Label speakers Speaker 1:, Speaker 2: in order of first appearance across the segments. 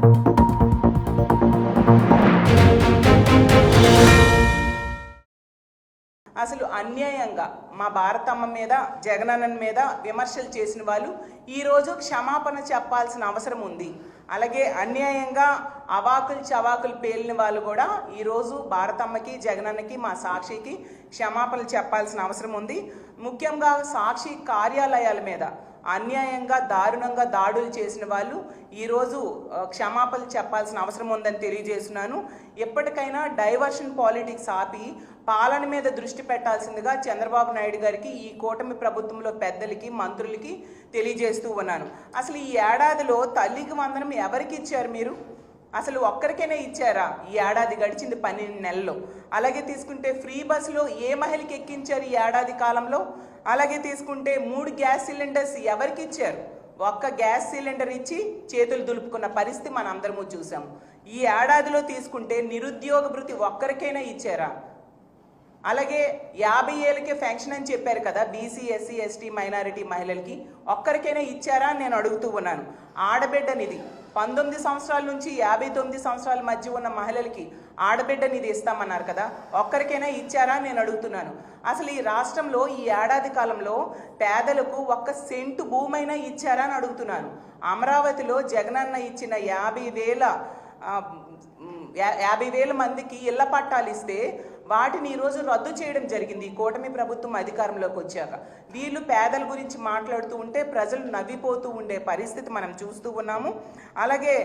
Speaker 1: అసలు అన్యాయంగా మా భారతమ్మ మీద జగనన్న మీద విమర్శలు చేసిన వాళ్ళు ఈరోజు క్షమాపణ చెప్పాల్సిన అవసరం ఉంది. అలాగే అన్యాయంగా అవాకులు చవాకులు పేలిన వాళ్ళు కూడా ఈరోజు భారతమ్మకి జగనన్నకి మా సాక్షికి క్షమాపణలు చెప్పాల్సిన అవసరం ఉంది. ముఖ్యంగా సాక్షి కార్యాలయాల మీద అన్యాయంగా దారుణంగా దాడులు చేసిన వాళ్ళు ఈరోజు క్షమాపణలు చెప్పాల్సిన అవసరం ఉందని తెలియజేస్తున్నాను. ఎప్పటికైనా డైవర్షన్ పాలిటిక్స్ ఆపి పాలన మీద దృష్టి పెట్టాల్సిందిగా చంద్రబాబు నాయుడు గారికి, ఈ కూటమి ప్రభుత్వంలో పెద్దలకి, మంత్రులకి తెలియజేస్తూ ఉన్నాను. అసలు ఈ ఏడాదిలో తల్లికి వందనం ఎవరికి ఇచ్చారు మీరు? అసలు ఒక్కరికైనా ఇచ్చారా? ఈ ఏడాది గడిచింది 12 నెలల్లో. అలాగే తీసుకుంటే ఫ్రీ బస్సులో ఏ మహిళకి ఎక్కించారు ఈ ఏడాది కాలంలో? అలాగే తీసుకుంటే 3 గ్యాస్ సిలిండర్స్ ఎవరికి ఇచ్చారు? ఒక్క గ్యాస్ సిలిండర్ ఇచ్చి చేతులు దులుపుకున్న పరిస్థితి మనం అందరము చూసాము. ఈ ఏడాదిలో తీసుకుంటే నిరుద్యోగ భృతి ఒక్కరికైనా ఇచ్చారా? అలాగే 50 ఏళ్ళకే ఫెన్షన్ అని చెప్పారు కదా బీసీ, ఎస్సీ, ఎస్టీ, మైనారిటీ మహిళలకి, ఒక్కరికైనా ఇచ్చారా అని నేను అడుగుతూ ఉన్నాను. ఆడబిడ్డ నిధి 19 సంవత్సరాల నుంచి 59 సంవత్సరాల మధ్య ఉన్న మహిళలకి ఆడబిడ్డ నిధి ఇస్తామన్నారు కదా, ఒక్కరికైనా ఇచ్చారా అని నేను అడుగుతున్నాను. అసలు ఈ రాష్ట్రంలో ఈ ఏడాది కాలంలో పేదలకు 1 సెంటు భూమైనా ఇచ్చారా అని అడుగుతున్నాను. అమరావతిలో జగనన్న ఇచ్చిన 50,000 మందికి ఇళ్ల పట్టాలు ఇస్తే వాటిని ఈరోజు రద్దు చేయడం జరిగింది ఈ కూటమి ప్రభుత్వం అధికారంలోకి వచ్చాక. వీళ్ళు పేదల గురించి మాట్లాడుతూ ఉంటే ప్రజలు నవ్విపోతూ ఉండే పరిస్థితి మనం చూస్తూ ఉన్నాము. అలాగే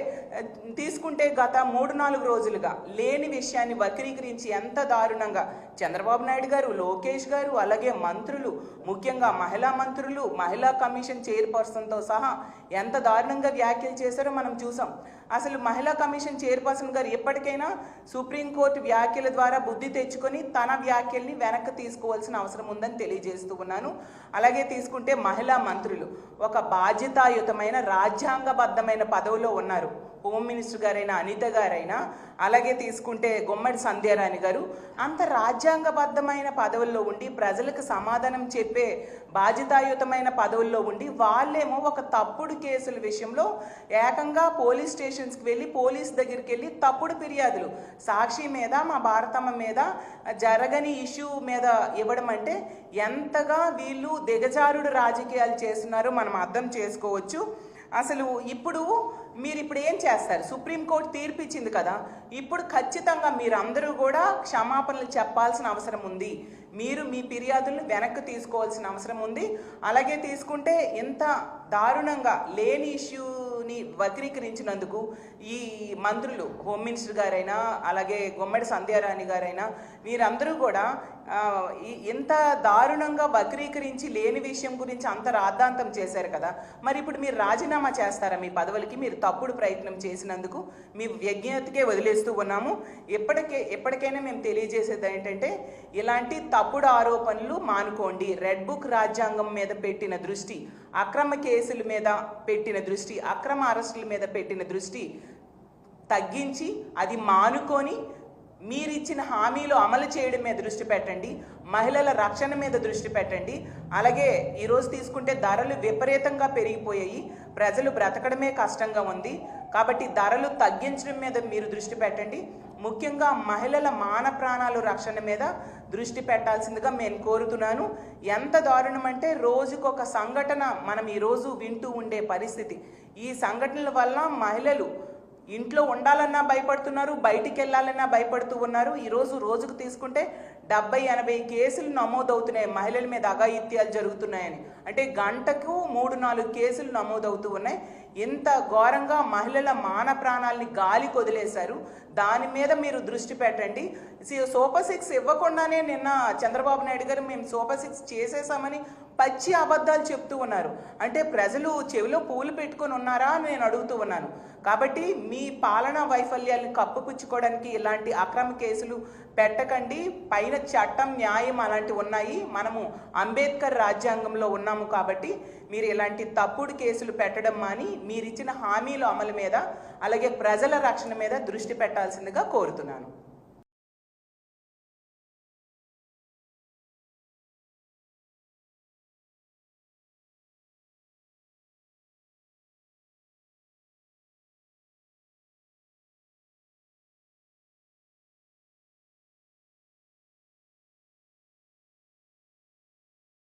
Speaker 1: తీసుకుంటే గత 3-4 రోజులుగా లేని విషయాన్ని వక్రీకరించి ఎంత దారుణంగా చంద్రబాబు నాయుడు గారు, లోకేష్ గారు, అలాగే మంత్రులు, ముఖ్యంగా మహిళా మంత్రులు, మహిళా కమిషన్ చైర్పర్సన్తో సహా ఎంత దారుణంగా వ్యాఖ్యలు చేశారో మనం చూసాం. అసలు మహిళా కమిషన్ చైర్పర్సన్ గారు ఎప్పటికైనా సుప్రీంకోర్టు వ్యాఖ్యల ద్వారా బుద్ధి తెచ్చుకొని తన వ్యాఖ్యల్ని వెనక్కి తీసుకోవాల్సిన అవసరం ఉందని తెలియజేస్తూ ఉన్నాను. అలాగే తీసుకుంటే మహిళా మంత్రులు ఒక బాధ్యతాయుతమైన రాజ్యాంగబద్ధమైన పదవిలో ఉన్నారు. హోమ్ మినిస్టర్ గారైనా, అనిత గారైనా, అలాగే తీసుకుంటే గుమ్మడి సంధ్యారాణి గారు అంత రాజ్యాంగబద్ధమైన పదవుల్లో ఉండి ప్రజలకు సమాధానం చెప్పే బాధ్యతాయుతమైన పదవుల్లో ఉండి వాళ్ళేమో ఒక తప్పుడు కేసుల విషయంలో ఏకంగా పోలీస్ స్టేషన్స్కి వెళ్ళి పోలీస్ దగ్గరికి వెళ్ళి తప్పుడు ఫిర్యాదులు సాక్షి మీద, మా భారతమ్మ మీద జరగని ఇష్యూ మీద ఇవ్వడం అంటే ఎంతగా వీళ్ళు దిగజారుడు రాజకీయాలు చేస్తున్నారో మనం అర్థం చేసుకోవచ్చు. అసలు మీరు ఇప్పుడు ఏం చేస్తారు? సుప్రీంకోర్టు తీర్పు ఇచ్చింది కదా, ఇప్పుడు ఖచ్చితంగా మీరందరూ కూడా క్షమాపణలు చెప్పాల్సిన అవసరం ఉంది. మీరు మీ ఫిర్యాదులను వెనక్కి తీసుకోవాల్సిన అవసరం ఉంది. అలాగే తీసుకుంటే ఇంత దారుణంగా లేని ఇష్యూని వక్రీకరించినందుకు ఈ మంత్రులు, హోమ్ మినిస్టర్ గారైనా, అలాగే గుమ్మడి సంధ్యారాణి గారైనా, వీరందరూ కూడా ఇంత దారుణంగా వక్రీకరించి లేని విషయం గురించి అంత రాద్ధాంతం చేశారు కదా, మరి ఇప్పుడు మీరు రాజీనామా చేస్తారా మీ పదవులకి? మీరు తప్పుడు ప్రయత్నం చేసినందుకు మీ విజ్ఞతకే వదిలేస్తూ ఉన్నాము. ఎప్పటికైనా మేము తెలియజేసేది ఏంటంటే ఇలాంటి తప్పుడు ఆరోపణలు మానుకోండి. రెడ్ బుక్ రాజ్యాంగం మీద పెట్టిన దృష్టి, అక్రమ కేసుల మీద పెట్టిన దృష్టి, అక్రమ అరెస్టుల మీద పెట్టిన దృష్టి తగ్గించి అది మానుకొని మీరిచ్చిన హామీలు అమలు చేయడం మీద దృష్టి పెట్టండి. మహిళల రక్షణ మీద దృష్టి పెట్టండి. అలాగే ఈరోజు తీసుకుంటే ధరలు విపరీతంగా పెరిగిపోయాయి, ప్రజలు బ్రతకడమే కష్టంగా ఉంది. కాబట్టి ధరలు తగ్గించడం మీద మీరు దృష్టి పెట్టండి. ముఖ్యంగా మహిళల మాన ప్రాణాలు రక్షణ మీద దృష్టి పెట్టాల్సిందిగా నేను కోరుతున్నాను. ఎంత దారుణం అంటే రోజుకొక సంఘటన మనం ఈరోజు వింటూ ఉండే పరిస్థితి. ఈ సంఘటనల వల్ల మహిళలు ఇంట్లో ఉండాలన్నా భయపడుతున్నారు, బయటికి వెళ్ళాలన్నా భయపడుతూ ఉన్నారు. ఈరోజు రోజుకు తీసుకుంటే 70-80 కేసులు నమోదవుతున్నాయి మహిళల మీద అఘాయిత్యాలు జరుగుతున్నాయని. అంటే గంటకు 3-4 కేసులు నమోదవుతూ ఉన్నాయి. ఇంత ఘోరంగా మహిళల మాన ప్రాణాలని గాలి కొదిలేశారు. దాని మీద మీరు దృష్టి పెట్టండి. సూపర్ 6 ఇవ్వకుండానే నిన్న చంద్రబాబు నాయుడు గారు మేము సూపర్ 6 చేసేసామని పచ్చి అబద్ధాలు చెప్తూ ఉన్నారు. అంటే ప్రజలు చెవిలో పూలు పెట్టుకొని ఉన్నారా అని నేను అడుగుతూ ఉన్నాను. కాబట్టి మీ పాలనా వైఫల్యాలను కప్పుపుచ్చుకోవడానికి ఇలాంటి అక్రమ కేసులు పెట్టకండి. పైన చట్టం, న్యాయం అలాంటివి ఉన్నాయి. మనము అంబేద్కర్ రాజ్యాంగంలో ఉన్నాము కాబట్టి మీరు ఇలాంటి తప్పుడు కేసులు పెట్టడం మాని మీరిచ్చిన హామీల అమలు మీద, అలాగే ప్రజల రక్షణ మీద దృష్టి పెట్టాల్సిందిగా కోరుతున్నాను.